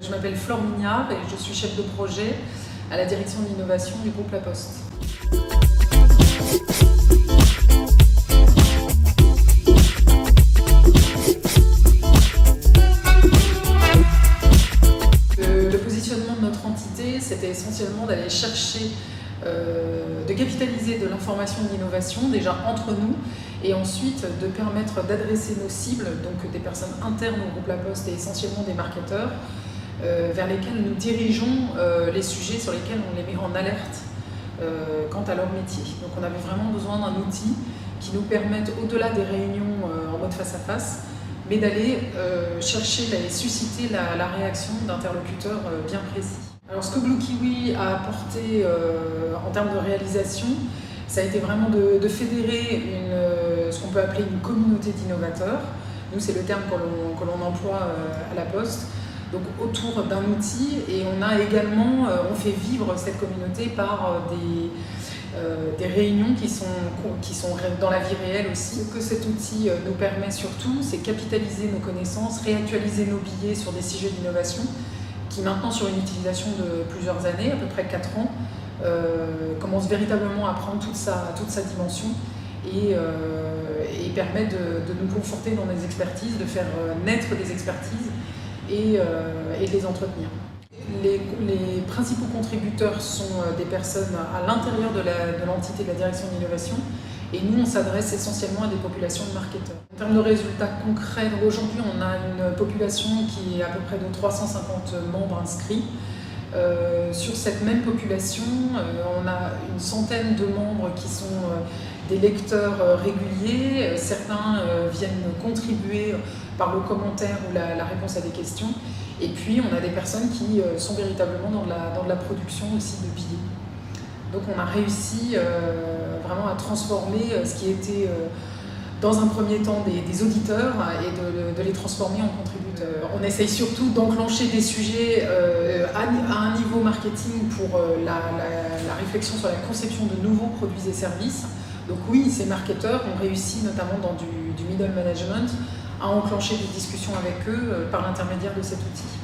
Je m'appelle Flore Mignard et je suis chef de projet à la direction de l'innovation du groupe La Poste. Le positionnement de notre entité, c'était essentiellement d'aller chercher, de capitaliser de l'information et de l'innovation déjà entre nous et ensuite de permettre d'adresser nos cibles, donc des personnes internes au groupe La Poste et essentiellement des marketeurs, vers lesquels nous dirigeons les sujets sur lesquels on les met en alerte quant à leur métier. Donc on avait vraiment besoin d'un outil qui nous permette, au-delà des réunions en mode face à face, mais d'aller chercher et susciter la réaction d'interlocuteurs bien précis. Alors ce que Blue Kiwi a apporté en termes de réalisation, ça a été vraiment de fédérer ce qu'on peut appeler une communauté d'innovateurs. Nous, c'est le terme que l'on emploie à La Poste. Donc autour d'un outil, et on a également, on fait vivre cette communauté par des réunions qui sont dans la vie réelle aussi. Ce que cet outil nous permet surtout, c'est capitaliser nos connaissances, réactualiser nos billets sur des sujets d'innovation qui maintenant, sur une utilisation de plusieurs années, à peu près 4 ans, commence véritablement à prendre toute sa dimension et permet de nous conforter dans des expertises, de faire naître des expertises et de les entretenir. Les principaux contributeurs sont des personnes à l'intérieur de l'entité de la direction de l'innovation et nous on s'adresse essentiellement à des populations de marketeurs. En termes de résultats concrets, aujourd'hui on a une population qui est à peu près de 350 membres inscrits. Sur cette même population, on a une centaine de membres qui sont des lecteurs réguliers. Certains viennent contribuer par le commentaire ou la réponse à des questions. Et puis on a des personnes qui sont véritablement dans de la production aussi de billets. Donc on a réussi vraiment à transformer ce qui était dans un premier temps des auditeurs et de les transformer en contributeurs. On essaye surtout d'enclencher des sujets à un niveau marketing pour la réflexion sur la conception de nouveaux produits et services. Donc oui, ces marketeurs ont réussi, notamment dans du middle management, à enclencher des discussions avec eux par l'intermédiaire de cet outil.